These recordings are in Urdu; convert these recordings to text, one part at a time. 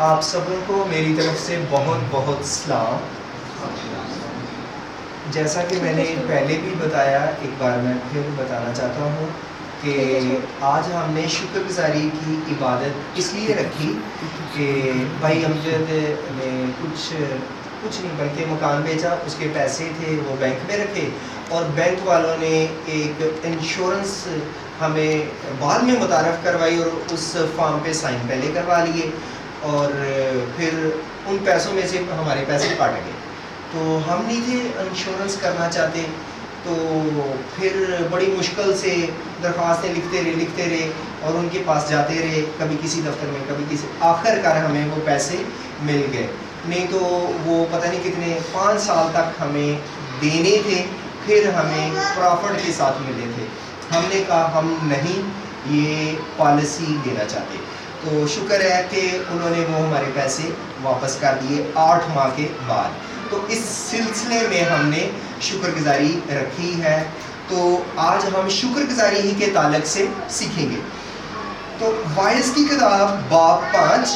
آپ سبوں کو میری طرف سے بہت بہت سلام۔ جیسا کہ میں نے پہلے بھی بتایا، ایک بار میں پھر بتانا چاہتا ہوں کہ آج ہم نے شکر گزاری کی عبادت اس لیے رکھی کہ بھائی امجد نے کچھ نہیں بلکہ مکان بیچا، اس کے پیسے تھے وہ بینک میں رکھے، اور بینک والوں نے ایک انشورنس ہمیں بعد میں متعارف کروائی اور اس فارم پہ سائن پہلے کروا لیے، اور پھر ان پیسوں میں سے ہمارے پیسے کاٹ گئے۔ تو ہم نہیں تھے انشورنس کرنا چاہتے، تو پھر بڑی مشکل سے درخواستیں لکھتے رہے اور ان کے پاس جاتے رہے، کبھی کسی دفتر میں کبھی کسی، آخر کار ہمیں وہ پیسے مل گئے۔ نہیں تو وہ پتہ نہیں کتنے 5 سال تک ہمیں دینے تھے، پھر ہمیں پرافٹ کے ساتھ ملے تھے۔ ہم نے کہا ہم نہیں یہ پالیسی دینا چاہتے، تو شکر ہے کہ انہوں نے وہ ہمارے پیسے واپس کر دیے 8 ماہ کے بعد۔ تو اس سلسلے میں ہم نے شکر گزاری رکھی ہے، تو آج ہم شکر گزاری ہی کے تعلق سے سیکھیں گے۔ تو وائز کی کتاب باب 5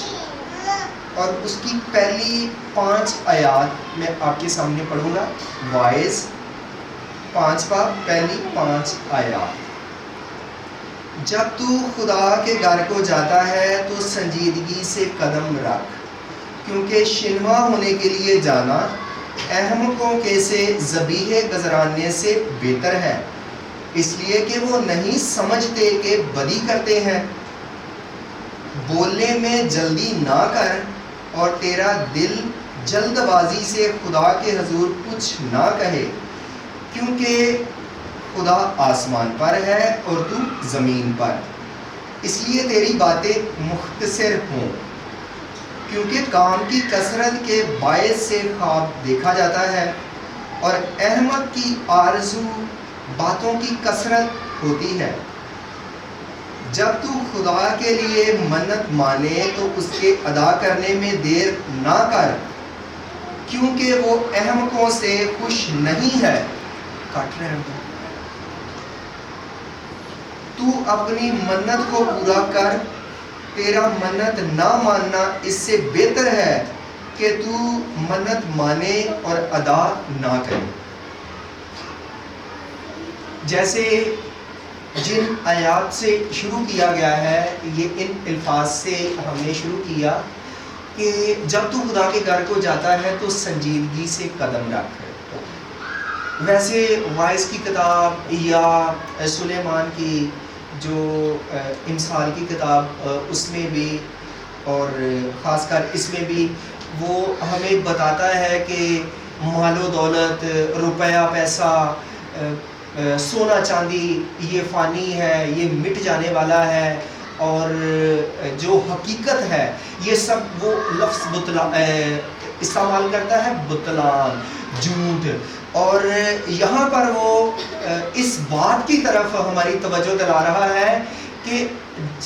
اور اس کی پہلی 5 آیات میں آپ کے سامنے پڑھوں گا۔ وائز 5 باب پہلی 5 آیات۔ جب تو خدا کے گھر کو جاتا ہے تو سنجیدگی سے قدم رکھ، کیونکہ شنوا ہونے کے لیے جانا احمقوں کے سے ذبیح گزرانے سے بہتر ہے، اس لیے کہ وہ نہیں سمجھتے کہ بدی کرتے ہیں۔ بولنے میں جلدی نہ کر اور تیرا دل جلد بازی سے خدا کے حضور کچھ نہ کہے، کیونکہ خدا آسمان پر ہے اور تو زمین پر، اس لیے تیری باتیں مختصر ہوں، کیونکہ کام کی کثرت کے باعث سے خواب دیکھا جاتا ہے، اور احمق کی آرزو باتوں کی کثرت ہوتی ہے۔ جب تو خدا کے لیے منت مانے تو اس کے ادا کرنے میں دیر نہ کر، کیونکہ وہ احمقوں سے خوش نہیں ہے۔ کٹ رہے ہیں تو اپنی منت کو پورا کر، تیرا منت نہ ماننا اس سے بہتر ہے کہ تو منت مانے اور ادا نہ کرے۔ جیسے جن آیات سے شروع کیا گیا ہے، یہ ان الفاظ سے ہم نے شروع کیا کہ جب تو خدا کے گھر کو جاتا ہے تو سنجیدگی سے قدم رکھ۔ ویسے وائز کی کتاب یا سلیمان کی جو امثال کی کتاب، اس میں بھی اور خاص کر اس میں بھی وہ ہمیں بتاتا ہے کہ مال و دولت، روپیہ پیسہ، سونا چاندی یہ فانی ہے، یہ مٹ جانے والا ہے، اور جو حقیقت ہے یہ سب وہ لفظ استعمال کرتا ہے، بطلان، جھوٹ۔ اور یہاں پر وہ اس بات کی طرف ہماری توجہ دلا رہا ہے کہ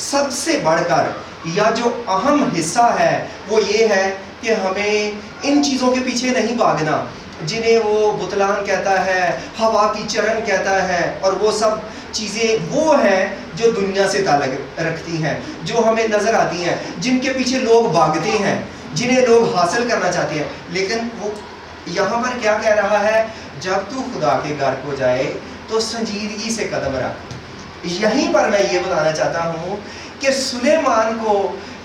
سب سے بڑھ کر یا جو اہم حصہ ہے وہ یہ ہے کہ ہمیں ان چیزوں کے پیچھے نہیں بھاگنا جنہیں وہ بطلان کہتا ہے، ہوا کی چرن کہتا ہے، اور وہ سب چیزیں وہ ہیں جو دنیا سے تعلق رکھتی ہیں، جو ہمیں نظر آتی ہیں، جن کے پیچھے لوگ بھاگتے ہیں، جنہیں لوگ حاصل کرنا چاہتے ہیں۔ لیکن وہ یہاں پر کیا کہہ رہا ہے؟ جب تو خدا کے گھر کو جائے تو سنجیدگی سے قدم رکھ۔ یہیں پر میں یہ بتانا چاہتا ہوں کہ سلیمان کو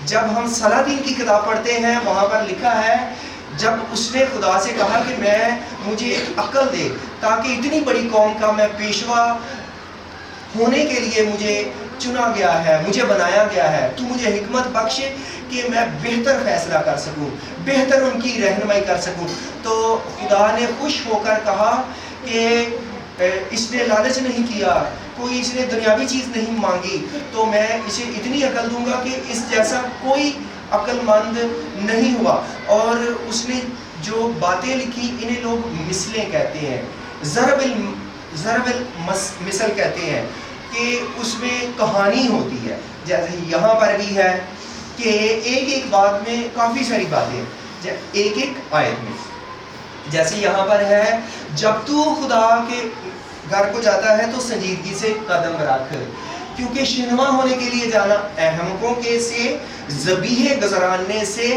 جب ہم سلاطین کی کتاب پڑھتے ہیں، وہاں پر لکھا ہے جب اس نے خدا سے کہا کہ مجھے ایک عقل دے تاکہ اتنی بڑی قوم کا میں پیشوا ہونے کے لیے مجھے چنا گیا ہے، مجھے بنایا گیا ہے، تو مجھے حکمت بخش کہ میں بہتر فیصلہ کر سکوں، بہتر ان کی رہنمائی کر سکوں۔ تو خدا نے خوش ہو کر کہا کہ اس نے لالچ نہیں کیا، کوئی اس نے دنیاوی چیز نہیں مانگی، تو میں اسے اتنی عقل دوں گا کہ اس جیسا کوئی عقل مند نہیں ہوا۔ اور اس نے جو باتیں لکھی انہیں لوگ مثلیں کہتے ہیں، ضرب المثل کہتے ہیں، کہ اس میں کہانی ہوتی ہے۔ جیسے یہاں پر بھی ہے کہ ایک بات میں کافی ساری باتیں، ایک آیت میں، جیسے یہاں پر ہے جب تو خدا کے گھر کو جاتا ہے تو سنجیدگی سے قدم رکھ، کیونکہ شنوا ہونے کے لیے جانا احمقوں کے سے ذبیحے گزرانے سے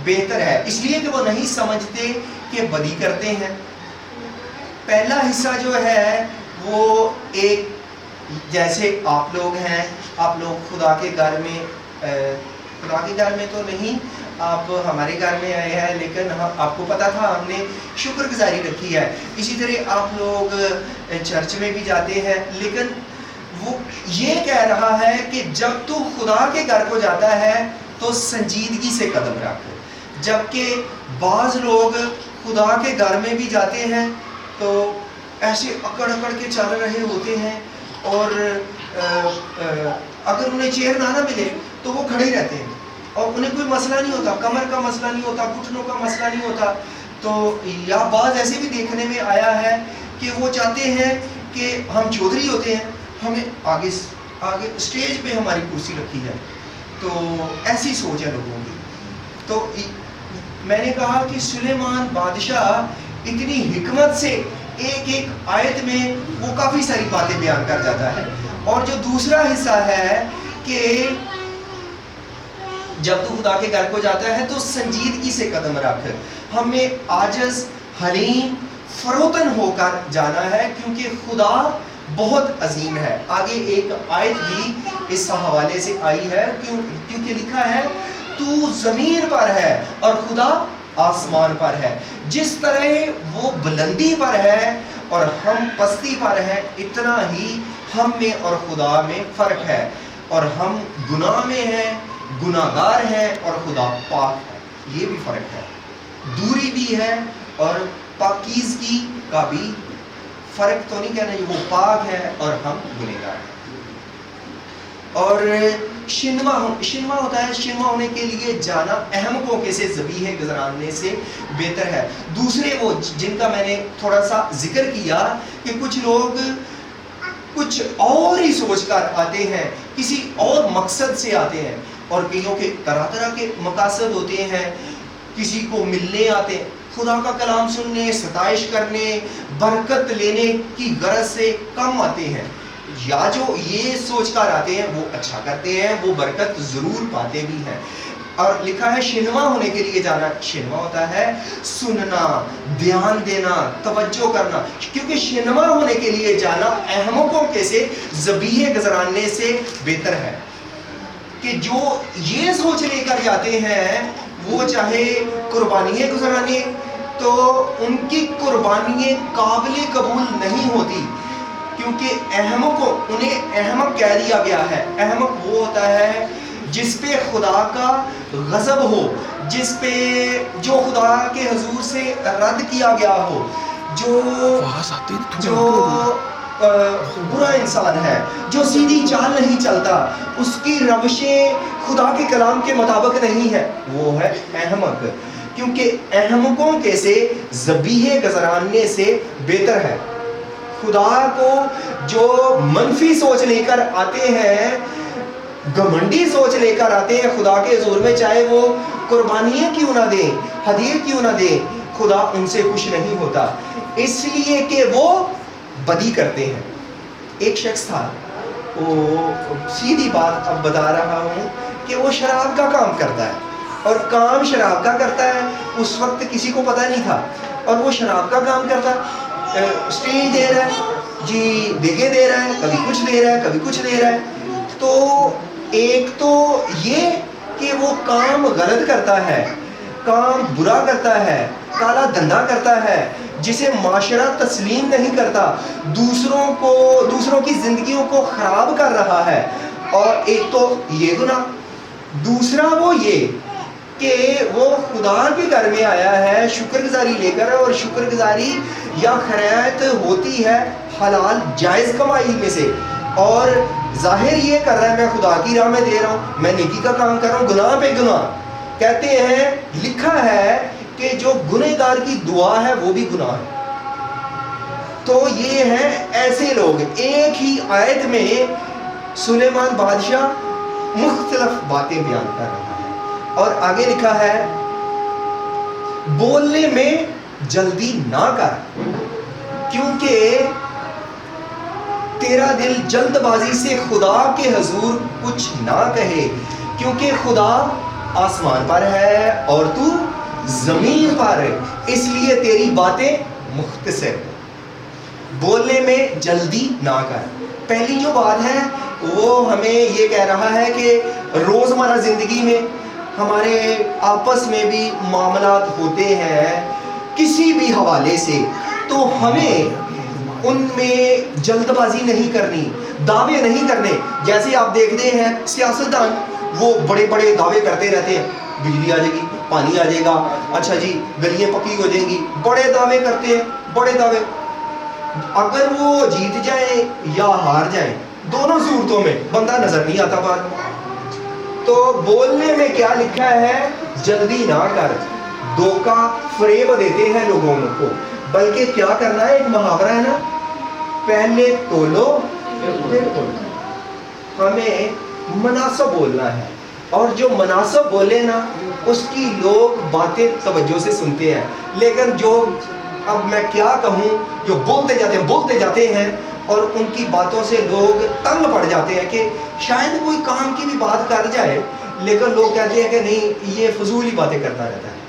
بہتر ہے، اس لیے کہ وہ نہیں سمجھتے کہ بدی کرتے ہیں۔ پہلا حصہ جو ہے وہ ایک، جیسے آپ لوگ ہیں، آپ لوگ خدا کے گھر میں، خدا کے گھر میں تو نہیں، آپ ہمارے گھر میں آئے ہیں، لیکن آپ کو پتا تھا ہم نے شکر گزاری رکھی ہے۔ اسی طرح آپ لوگ چرچ میں بھی جاتے ہیں، لیکن وہ یہ کہہ رہا ہے کہ جب تو خدا کے گھر کو جاتا ہے تو سنجیدگی سے قدم رکھ، جبکہ بعض لوگ خدا کے گھر میں بھی جاتے ہیں تو ایسے اکڑ اکڑ کے چل رہے ہوتے ہیں، اور اگر انہیں چیئر نہ ملے تو وہ کھڑے ہی رہتے ہیں، اور انہیں کوئی مسئلہ نہیں ہوتا، کمر کا مسئلہ نہیں ہوتا، گھٹنوں کا مسئلہ نہیں ہوتا۔ تو یا بعض ایسے بھی دیکھنے میں آیا ہے کہ وہ چاہتے ہیں کہ ہم چودھری ہوتے ہیں، ہمیں آگے اسٹیج پہ ہماری کرسی رکھی جائے، تو ایسی سوچ ہے لوگوں کی۔ تو میں نے کہا کہ سلیمان بادشاہ اتنی حکمت سے ایک ایک آیت میں وہ کافی ساری باتیں بیان کر جاتا ہے۔ اور جو دوسرا حصہ ہے کہ جب تو خدا کے گھر کو جاتا ہے تو سنجیدگی سے قدم رکھ، ہمیں عاجز، حلیم، فروتن ہو کر جانا ہے، کیونکہ خدا بہت عظیم ہے۔ آگے ایک آیت بھی اس حوالے سے آئی ہے، کیونکہ لکھا ہے تو زمین پر ہے اور خدا آسمان پر ہے۔ جس طرح وہ بلندی پر ہے اور ہم پستی پر ہیں، اتنا ہی ہم میں اور خدا میں فرق ہے، اور ہم گناہ میں ہیں، گناہگار ہیں، اور خدا پاک ہے، یہ بھی فرق ہے۔ دوری بھی ہے اور پاکیزگی کا بھی فرق، تو نہیں کہنا وہ پاک ہے اور ہم گنہگار ہیں۔ اور شنوا ہوتا ہے، شنوا ہونے کے لیے جانا احمقوں کے سے ذبیحے گزرانے سے بہتر ہے۔ دوسرے وہ جن کا میں نے تھوڑا سا ذکر کیا کہ کچھ لوگ کچھ اور ہی سوچ کر آتے ہیں، کسی اور مقصد سے آتے ہیں، اور کئیوں کے طرح طرح کے مقاصد ہوتے ہیں۔ کسی کو ملنے آتے ہیں، خدا کا کلام سننے، ستائش کرنے، برکت لینے کی غرض سے کم آتے ہیں، یا جو یہ سوچ کر آتے ہیں وہ اچھا کرتے ہیں، وہ برکت ضرور پاتے بھی ہیں۔ اور لکھا ہے شنوا ہونے کے لیے جانا، شنوا ہوتا ہے سننا، دھیان دینا، توجہ کرنا، کیونکہ شنوا ہونے کے لیے جانا احمقوں کے سے ذبیحے گزرانے سے بہتر ہے۔ کہ جو یہ سوچ لے کر جاتے ہیں وہ چاہے قربانیاں گزرانے، تو ان کی قربانیاں قابل قبول نہیں ہوتی، کیونکہ انہیں احمق کہہ دیا گیا ہے۔ احمق وہ ہوتا ہے جس پہ خدا کا غضب ہو، جو خدا کے حضور سے رد کیا گیا ہو، جو برا انسان ہے، جو سیدھی چال نہیں چلتا، اس کی روشیں خدا کے کلام کے مطابق نہیں ہے، وہ ہے احمق۔ کیونکہ احمقوں کے سے ذبیحے گزرانے سے بہتر ہے۔ خدا کو جو منفی سوچ لے کر آتے ہیں، گھمنڈی سوچ لے کر آتے ہیں خدا کے حضور میں، چاہے وہ قربانیاں کیوں نہ دیں، ہدیے کیوں نہ دیں، خدا ان سے خوش نہیں ہوتا، اس لیے کہ وہ بدی کرتے ہیں۔ ایک شخص تھا، وہ سیدھی بات اب بتا رہا ہوں کہ وہ شراب کا کام کرتا ہے، اور کام شراب کا کرتا ہے، اس وقت کسی کو پتہ نہیں تھا، اور وہ شراب کا کام کرتا ہے، اسٹیج دے رہا ہے جی، دیگے دے رہا ہے، کبھی کچھ دے رہا ہے، کبھی کچھ دے رہا ہے۔ تو ایک تو یہ کہ وہ کام غلط کرتا ہے، کام برا کرتا ہے، کالا دھندا کرتا ہے، جسے معاشرہ تسلیم نہیں کرتا، دوسروں کی زندگیوں کو خراب کر رہا ہے۔ اور ایک تو یہ گناہ، دوسرا وہ یہ کہ وہ خدا کے گھر میں آیا ہے شکر گزاری لے کر، اور شکر گزاری یا خیرات ہوتی ہے حلال جائز کمائی میں سے، اور ظاہر یہ کر رہا ہے میں خدا کی راہ میں دے رہا ہوں، میں نیکی کا کام کر رہا ہوں، گناہ پہ گناہ۔ کہتے ہیں، لکھا ہے کہ جو گنہگار کی دعا ہے وہ بھی گناہ ہے۔ تو یہ ہیں ایسے لوگ۔ ایک ہی آیت میں سلیمان بادشاہ مختلف باتیں بیان کر رہا ہے، اور آگے لکھا ہے بولنے میں جلدی نہ کر، کیونکہ تیرا دل جلد بازی سے خدا کے حضور کچھ نہ کہے، کیونکہ خدا آسمان پر ہے اور تو زمین پر، اس لیے تیری باتیں مختصر، بولنے میں جلدی نہ کر۔ پہلی جو بات ہے وہ ہمیں یہ کہہ رہا ہے کہ روزمرہ زندگی میں ہمارے آپس میں بھی معاملات ہوتے ہیں کسی بھی حوالے سے، تو ہمیں ان میں جلد بازی نہیں کرنی، دعوے نہیں کرنے۔ جیسے آپ دیکھتے ہیں سیاستدان وہ بڑے بڑے دعوے کرتے رہتے ہیں، بجلی آ جائے گی، پانی آ جائے گا، اچھا جی گلیاں پکی ہو جائیں گی، بڑے دعوے کرتے ہیں، بڑے دعوے۔ اگر وہ جیت جائیں یا ہار جائیں، دونوں صورتوں میں بندہ نظر نہیں آتا بعد میں۔ تو بولنے میں کیا لکھا ہے؟ جلدی نہ کر۔ دھوکہ فریب دیتے ہیں لوگوں کو، بلکہ کیا کرنا ہے؟ ایک محاورہ ہے نا، پہلے تولو پھر تولو۔ ہمیں مناسب بولنا ہے، اور جو مناسب بولے نا اس کی لوگ باتیں توجہ سے سنتے ہیں، لیکن جو اب میں کیا کہوں، جو بولتے جاتے ہیں اور ان کی باتوں سے لوگ تنگ پڑ جاتے ہیں کہ شاید کوئی کام کی بھی بات کر جائے لیکن لوگ کہتے ہیں کہ نہیں یہ فضول ہی باتیں کرتا رہتا ہے،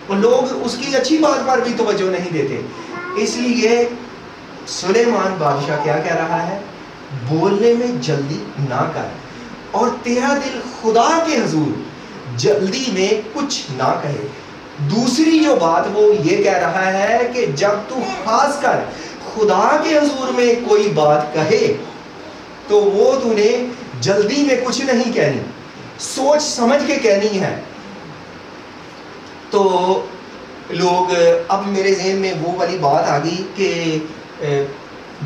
اور لوگ اس کی اچھی بات پر بھی توجہ نہیں دیتے۔ اس لیے سلیمان بادشاہ کیا کہہ رہا ہے؟ بولنے میں جلدی نہ کر، اور تیرا دل خدا کے حضور جلدی میں کچھ نہ کہے۔ دوسری جو بات وہ یہ کہہ رہا ہے کہ جب تو خاص کر خدا کے حضور میں کوئی بات کہے تو وہ تو نے جلدی میں کچھ نہیں کہنی، سوچ سمجھ کے کہنی ہے۔ تو لوگ اب میرے ذہن میں وہ والی بات آ گئی کہ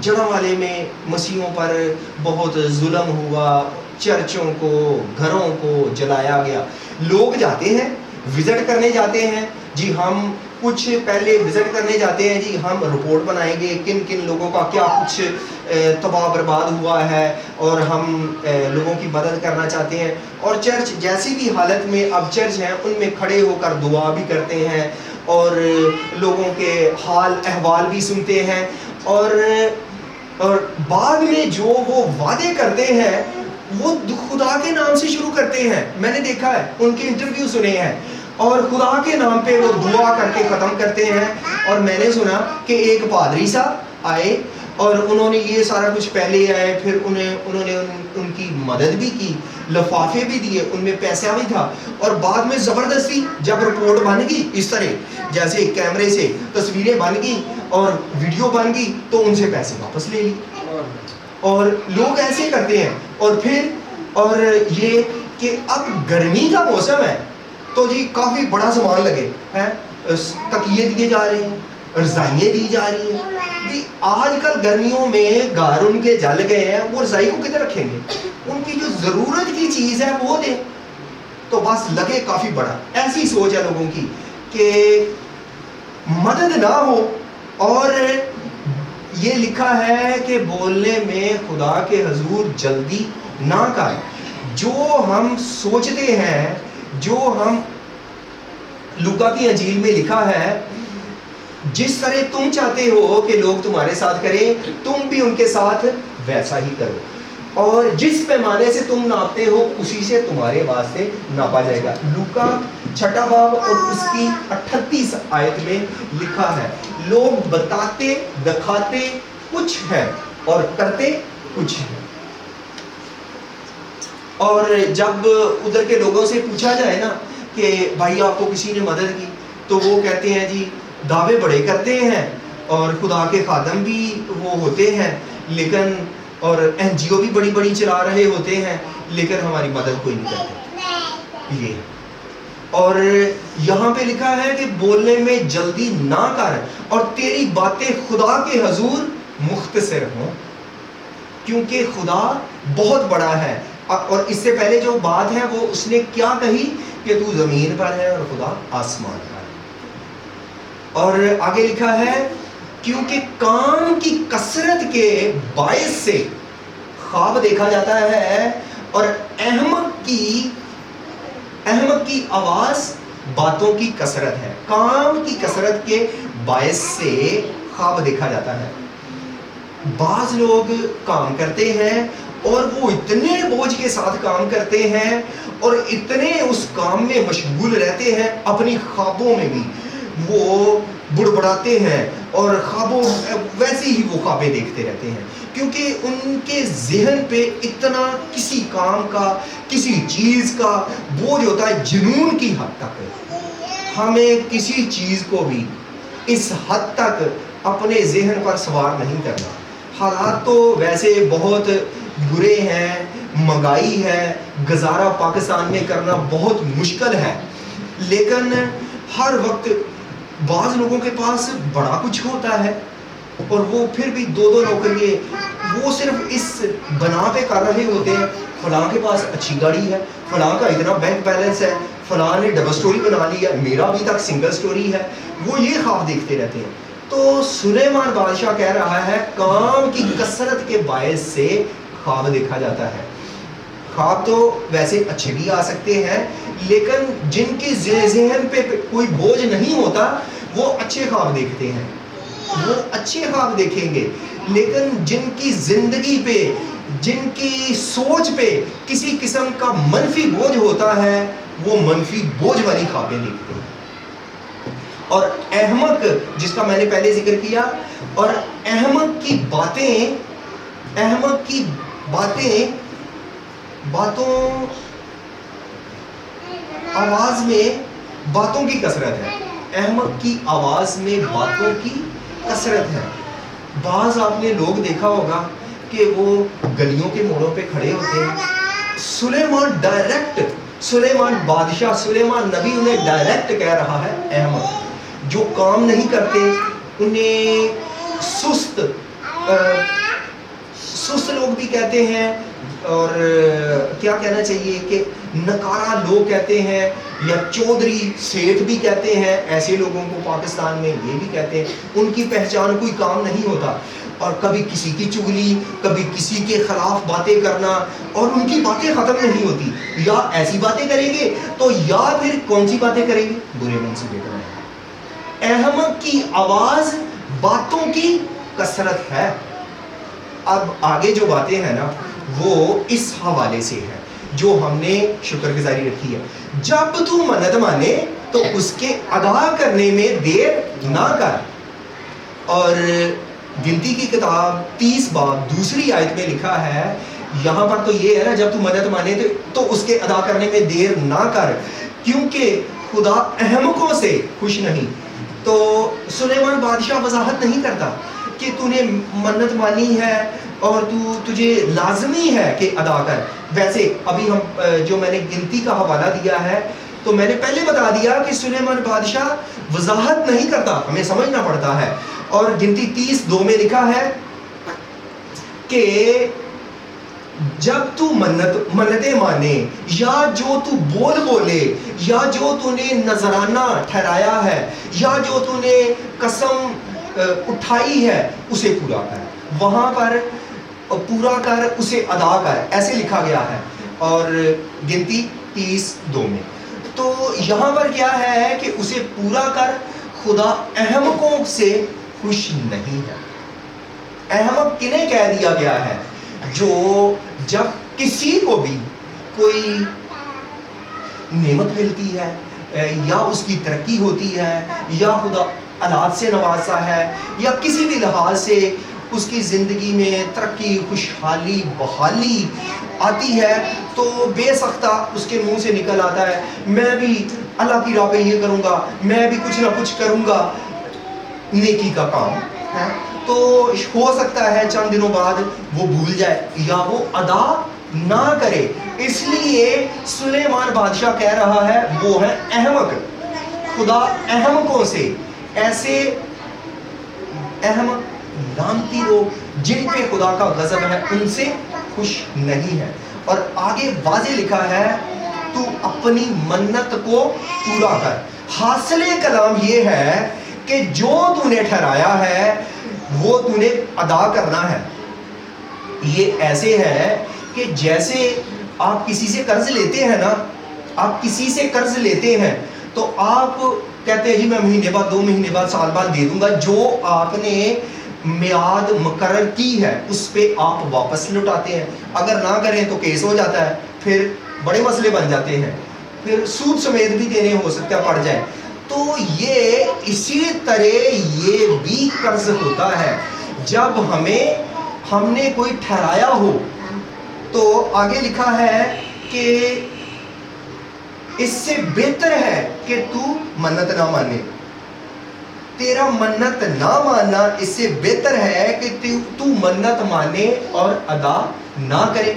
جڑا والے میں مسیحوں پر بہت ظلم ہوا، چرچوں کو گھروں کو جلایا گیا، لوگ جاتے ہیں وزٹ کرنے جاتے ہیں جی، ہم کچھ پہلے وزٹ کرنے جاتے ہیں جی، ہم رپورٹ بنائیں گے کن کن لوگوں کا کیا کچھ تباہ برباد ہوا ہے، اور ہم لوگوں کی مدد کرنا چاہتے ہیں، اور چرچ جیسی بھی حالت میں اب چرچ ہیں ان میں کھڑے ہو کر دعا بھی کرتے ہیں اور لوگوں کے حال احوال بھی سنتے ہیں، اور بعد میں جو وہ وعدے کرتے ہیں وہ خدا کے نام سے شروع کرتے ہیں۔ میں نے دیکھا ہے، ان کے انٹرویو سنے ہیں، اور خدا کے نام پہ وہ دعا کر کے ختم کرتے ہیں۔ اور میں نے سنا کہ ایک پادری صاحب آئے اور انہوں نے یہ سارا کچھ پہلے آئے، پھر انہوں نے ان کی مدد بھی کی، لفافے بھی دیے، ان میں پیسہ بھی تھا، اور بعد میں زبردستی جب رپورٹ بن گئی اس طرح جیسے کیمرے سے تصویریں بن گئی اور ویڈیو بن گئی تو ان سے پیسے واپس لے لی۔ اور لوگ ایسے کرتے ہیں، اور پھر اور یہ کہ اب گرمی کا موسم ہے تو جی کافی بڑا سامان لگے ہیں، تکیے دیے جا رہے ہیں، رضائیاں دی جا رہی ہیں جی۔ آج کل گرمیوں میں گھر ان کے جل گئے ہیں، وہ رضائی کو کدھر رکھیں گے؟ ان کی جو ضرورت کی چیز ہے وہ دیں، تو بس لگے کافی بڑا۔ ایسی سوچ ہے لوگوں کی کہ مدد نہ ہو، اور یہ لکھا ہے کہ بولنے میں خدا کے حضور جلدی نہ کر۔ جو ہم سوچتے ہیں، جو ہم لوکا کی انجیل میں لکھا ہے، جس طرح تم چاہتے ہو کہ لوگ تمہارے ساتھ کریں تم بھی ان کے ساتھ ویسا ہی کرو، اور جس پیمانے سے تم ناپتے ہو اسی سے تمہارے واسطے ناپا جائے گا۔ لوکا 6 باب اور اس کی 38 آیت میں لکھا ہے، لوگ بتاتے دکھاتے کچھ ہے اور کرتے کچھ ہے۔ اور جب ادھر کے لوگوں سے پوچھا جائے نا کہ بھائی آپ کو کسی نے مدد کی، تو وہ کہتے ہیں جی دعوے بڑے کرتے ہیں اور خدا کے خادم بھی وہ ہوتے ہیں، لیکن اور این جی او بھی بڑی بڑی چلا رہے ہوتے ہیں، لیکن ہماری مدد کوئی نہیں کرتے۔ یہ اور یہاں پہ لکھا ہے کہ بولنے میں جلدی نہ کر، اور تیری باتیں خدا کے حضور مختصر ہوں، کیونکہ خدا بہت بڑا ہے۔ اور اس سے پہلے جو بات ہے وہ اس نے کیا کہی کہ تو زمین پر ہے اور خدا آسمان پر ہے۔ اور آگے لکھا ہے کیونکہ کام کی کثرت کے باعث سے خواب دیکھا جاتا ہے، اور احمق کی آواز باتوں کی کثرت ہے۔ کام کی کثرت کے باعث سے خواب دیکھا جاتا ہے۔ بعض لوگ کام کرتے ہیں اور وہ اتنے بوجھ کے ساتھ کام کرتے ہیں اور اتنے اس کام میں مشغول رہتے ہیں، اپنی خوابوں میں بھی وہ بڑبڑاتے ہیں اور خوابوں ویسے ہی وہ خوابیں دیکھتے رہتے ہیں، کیونکہ ان کے ذہن پہ اتنا کسی کام کا، کسی چیز کا بوجھ ہوتا ہے جنون کی حد تک۔ ہمیں کسی چیز کو بھی اس حد تک اپنے ذہن پر سوار نہیں کرنا۔ حالات تو ویسے بہت برے ہیں، مہنگائی ہے، گزارا پاکستان میں کرنا بہت مشکل ہے، لیکن ہر وقت بعض لوگوں کے پاس بڑا کچھ ہوتا ہے اور وہ پھر بھی دو نوکریے وہ صرف اس بنا پہ کر رہے ہوتے ہیں، فلاں کے پاس اچھی گاڑی ہے، فلاں کا اتنا بینک بیلنس ہے، فلاں نے ڈبل سٹوری بنا لی ہے، میرا ابھی تک سنگل سٹوری ہے، وہ یہ خواب دیکھتے رہتے ہیں۔ تو سلیمان بادشاہ کہہ رہا ہے کام کی کثرت کے باعث سے خواب دیکھا جاتا ہے۔ خواب تو ویسے اچھے بھی آ سکتے ہیں، لیکن جن کی ذہن پہ کوئی بوجھ نہیں ہوتا وہ اچھے خواب دیکھتے ہیں، وہ اچھے خواب دیکھیں گے، لیکن جن کی زندگی پہ، جن کی سوچ پہ کسی قسم کا منفی بوجھ ہوتا ہے وہ منفی بوجھ والی خوابیں دیکھتے ہیں۔ اور احمق، جس کا میں نے پہلے ذکر کیا، اور احمق کی باتوں آواز میں باتوں کی کثرت ہے، احمق کی آواز میں باتوں کی کثرت ہے۔ بعض آپ نے لوگ دیکھا ہوگا کہ وہ گلیوں کے موڑوں پہ کھڑے ہوتے ہیں، سلیمان بادشاہ، سلیمان نبی انہیں ڈائریکٹ کہہ رہا ہے احمق، جو کام نہیں کرتے انہیں سست لوگ بھی کہتے ہیں، اور کیا کہنا چاہیے کہ نکارا لوگ کہتے ہیں، یا چودھری سیٹھ بھی کہتے ہیں، ایسے لوگوں کو پاکستان میں یہ بھی کہتے ہیں۔ ان کی پہچان کوئی کام نہیں ہوتا، اور کبھی کسی کی چغلی، کبھی کسی کے خلاف باتیں کرنا، اور ان کی باتیں ختم نہیں ہوتی، یا ایسی باتیں کریں گے تو یا پھر کون سی باتیں کریں گے، برے منصوبے کریں۔ احمق کی آواز باتوں کی کثرت ہے۔ اب آگے جو باتیں ہیں نا وہ اس حوالے سے ہے جو ہم نے شکر گزاری رکھی ہے۔ جب تو منت مانے تو اس کے ادا کرنے میں دیر نہ کر، اور گنتی کی کتاب 30 باب دوسری آیت میں لکھا ہے، یہاں پر تو یہ ہے نا جب تو منت مانے تو اس کے ادا کرنے میں دیر نہ کر، کیونکہ خدا احمقوں سے خوش نہیں۔ تو سلیمان بادشاہ وضاحت نہیں کرتا کہ تو نے منت مانی ہے اور تجھے لازمی ہے کہ ادا کر۔ ویسے ابھی ہم جو میں نے گنتی کا حوالہ دیا ہے تو میں نے پہلے بتا دیا کہ سلیمان بادشاہ وضاحت نہیں کرتا، ہمیں سمجھنا پڑتا ہے۔ اور گنتی 30:2 میں لکھا ہے کہ جب تو منتیں مانے، یا جو تو بولے، یا جو تو نے نذرانہ ٹھہرایا ہے، یا جو تو نے قسم اٹھائی ہے، اسے پورا کر، وہاں پر پورا کر، اسے ادا کر، ایسے لکھا گیا ہے۔ اور گنتی 30:2 میں تو یہاں پر کیا ہے کہ اسے پورا کر، خدا احمقوں سے خوش نہیں ہے۔ احمق کنہیں کہہ دیا گیا ہے؟ جو جب کسی کو بھی کوئی نعمت ملتی ہے، یا اس کی ترقی ہوتی ہے، یا خدا اولاد سے نوازا ہے، یا کسی بھی لحاظ سے اس کی زندگی میں ترقی، خوشحالی، بحالی آتی ہے، تو بے سختہ اس کے منہ سے نکل آتا ہے میں بھی اللہ کی راہ پہ یہ کروں گا، میں بھی کچھ نہ کچھ کروں گا، نیکی کا کام ہے۔ تو ہو سکتا ہے چند دنوں بعد وہ بھول جائے یا وہ ادا نہ کرے، اس لیے سلیمان بادشاہ کہہ رہا ہے وہ ہے احمق۔ خدا احمقوں سے، ایسے احمق لعنتی لوگ جن پہ خدا کا غضب ہے، ان سے خوش نہیں ہے۔ اور آگے واضح لکھا ہے تو اپنی منت کو پورا کر۔ حاصل کلام یہ ہے کہ جو تو نے ٹھہرایا ہے وہ تو نے ادا کرنا ہے۔ یہ ایسے ہے کہ جیسے آپ کسی سے قرض لیتے ہیں نا، آپ کسی سے قرض لیتے ہیں تو آپ کہتے ہیں جی میں مہینے بعد، 2 مہینے بعد، سال بعد دے دوں گا۔ جو آپ نے میعاد مقرر کی ہے اس پہ آپ واپس لوٹاتے ہیں. اگر نہ کریں تو کیس ہو جاتا ہے, پھر بڑے مسئلے بن جاتے ہیں, پھر سود سمیت بھی دینے ہو سکتا ہے پڑ جائے. تو یہ اسی طرح یہ بھی قرض ہوتا ہے. جب ہم نے کوئی ٹھہرایا ہو تو آگے لکھا ہے کہ اس سے بہتر ہے کہ تو منت نہ مانے. تیرا منت نہ ماننا اس سے بہتر ہے کہ تو منت مانے اور ادا نہ کرے.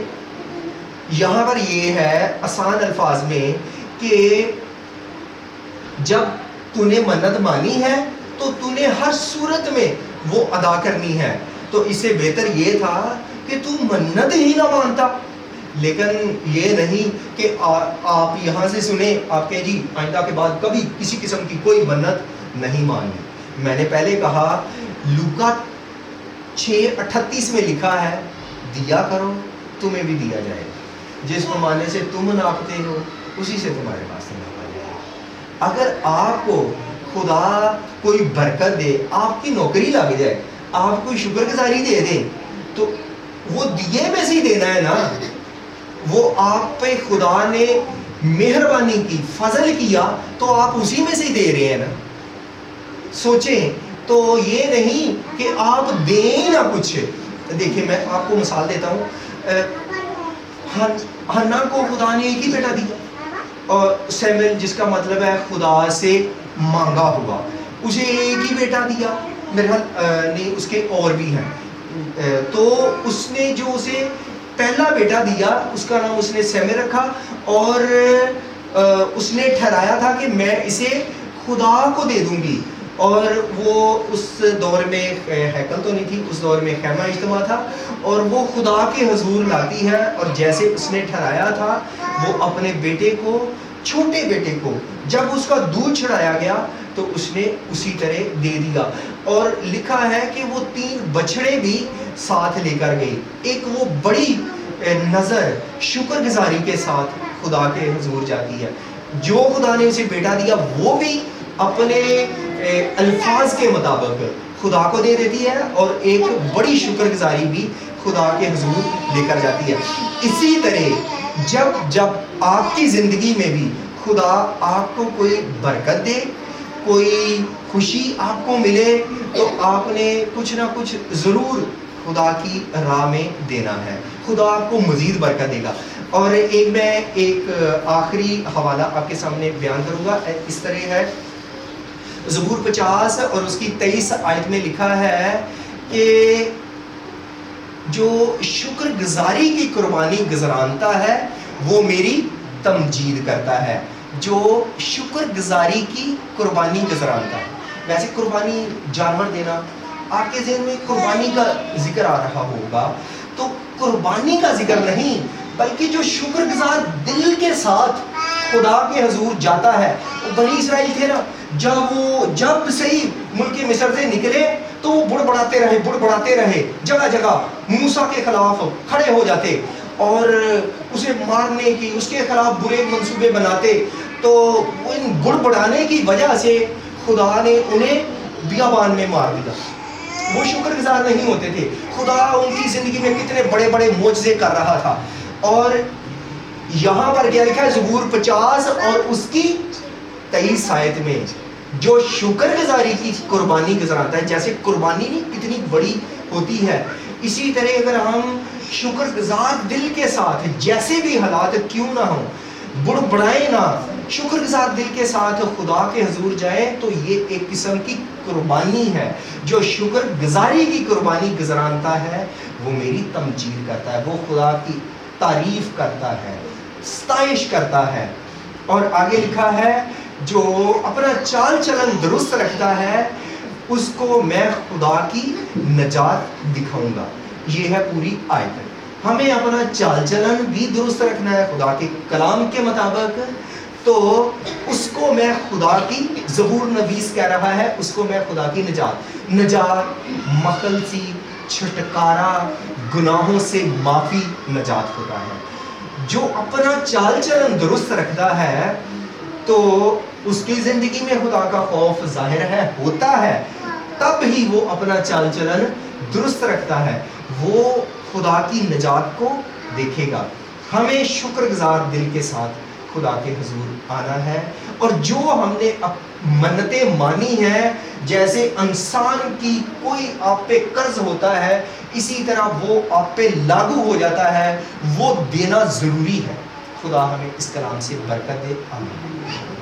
یہاں پر یہ ہے آسان الفاظ میں کہ جب تو نے منت مانی ہے تو تو نے ہر صورت میں وہ ادا کرنی ہے. تو اس سے بہتر یہ تھا کہ تو منت ہی نہ مانتا. لیکن یہ نہیں کہ آپ یہاں سے سنیں, آپ کہیں جی آئندہ کے بعد کبھی کسی قسم کی کوئی منت نہیں ماننی. میں نے پہلے کہا لوکا 6:38 میں لکھا ہے دیا کرو تمہیں بھی دیا جائے گا, جس پیمانے سے تم ناپتے ہو اسی سے تمہارے پاس سے ناپا جائے گا. اگر آپ کو خدا کوئی برکت دے, آپ کی نوکری لگ جائے, آپ کو شکر گزاری دے دیں, تو وہ دیے میں سے ہی دینا ہے نا. وہ آپ پہ خدا نے مہربانی کی, فضل کیا, تو آپ اسی میں سے ہی دے رہے ہیں نا. سوچیں تو یہ نہیں کہ آپ دیں نہ کچھ. دیکھیں میں آپ کو مثال دیتا ہوں, ہنا کو خدا نے ایک ہی بیٹا دیا, اور سیمویل جس کا مطلب ہے خدا سے مانگا ہوا, اسے ایک ہی بیٹا دیا. میرے خیال نہیں اس کے اور بھی ہیں. تو اس نے جو اسے پہلا بیٹا دیا اس کا نام اس نے سیمویل رکھا, اور اس نے ٹھہرایا تھا کہ میں اسے خدا کو دے دوں گی. اور وہ اس دور میں ہیکل تو نہیں تھی, اس دور میں خیمہ اجتماع تھا, اور وہ خدا کے حضور لاتی ہے, اور جیسے اس نے ٹھہرایا تھا وہ اپنے بیٹے کو, چھوٹے بیٹے کو, جب اس کا دودھ چڑھایا گیا تو اس نے اسی طرح دے دیا. اور لکھا ہے کہ وہ 3 بچڑے بھی ساتھ لے کر گئی. ایک وہ بڑی نظر شکر گزاری کے ساتھ خدا کے حضور جاتی ہے. جو خدا نے اسے بیٹا دیا وہ بھی اپنے الفاظ کے مطابق خدا کو دے دیتی ہے, اور ایک بڑی شکر گزاری بھی خدا کے حضور لے کر جاتی ہے. اسی طرح جب آپ کی زندگی میں بھی خدا آپ کو کوئی برکت دے, کوئی خوشی آپ کو ملے, تو آپ نے کچھ نہ کچھ ضرور خدا کی راہ میں دینا ہے. خدا آپ کو مزید برکت دے گا. اور میں ایک آخری حوالہ آپ کے سامنے بیان کروں گا. اس طرح ہے, زبور 50 اور اس کی 23 آیت میں لکھا ہے کہ جو شکر گزاری کی قربانی گزرانتا ہے وہ میری تمجید کرتا ہے. جو شکر گزاری کی قربانی گزرانتا ہے. ویسے قربانی جانور دینا, آپ کے ذہن میں قربانی کا ذکر آ رہا ہوگا, تو قربانی کا ذکر نہیں بلکہ جو شکر گزار دل کے ساتھ خدا کے حضور جاتا ہے. بنی اسرائیل تھے نا, جب سے ہی ملک مصر سے نکلے تو وہ بڑبڑاتے رہے, جگہ جگہ موسیٰ کے خلاف کھڑے ہو جاتے اور اسے مارنے کی, اس کے خلاف برے منصوبے بناتے. تو ان بڑبڑانے کی وجہ سے خدا نے انہیں بیابان میں مار دیا. وہ شکر گزار نہیں ہوتے تھے. خدا ان کی زندگی میں کتنے بڑے بڑے معجزے کر رہا تھا. اور یہاں پر کیا لکھا ہے زبور 50 اور اس کی 23 آیت میں, جو شکر گزاری کی قربانی گزراتا ہے. جیسے قربانی نہیں کتنی بڑی ہوتی ہے, اسی طرح اگر ہم شکر گزار دل کے ساتھ جیسے بھی حالات کیوں نہ ہوں, بڑبڑائیں نہ, شکر گزار دل کے ساتھ خدا کے حضور جائیں, تو یہ ایک قسم کی قربانی ہے. جو شکر گزاری کی قربانی گزرانتا ہے وہ میری تمجید کرتا ہے, وہ خدا کی تعریف کرتا ہے, ستائش کرتا ہے. اور آگے لکھا ہے جو اپنا چال چلن درست رکھتا ہے اس کو میں خدا کی نجات دکھاؤں گا. یہ ہے پوری آیت. ہمیں اپنا چال چلن بھی درست رکھنا ہے خدا کے کلام کے مطابق, تو اس کو میں خدا کی, زبور نویس کہہ رہا ہے اس کو میں خدا کی نجات مخلصی, چھٹکارا, گناہوں سے معافی, نجات ہوتا ہے. جو اپنا چال چلن درست رکھتا ہے تو اس کی زندگی میں خدا کا خوف ظاہر ہے, ہوتا ہے, تب ہی وہ اپنا چال چلن درست رکھتا ہے، وہ خدا کی نجات کو دیکھے گا۔ ہمیں شکر گزار دل کے ساتھ خدا کے حضور آنا ہے، اور جو ہم نے منتیں مانی ہیں، جیسے انسان کی کوئی آپ پہ قرض ہوتا ہے اسی طرح وہ آپ پہ لاگو ہو جاتا ہے، وہ دینا ضروری ہے۔ خدا ہمیں اس کلام سے برکت دے، آمین۔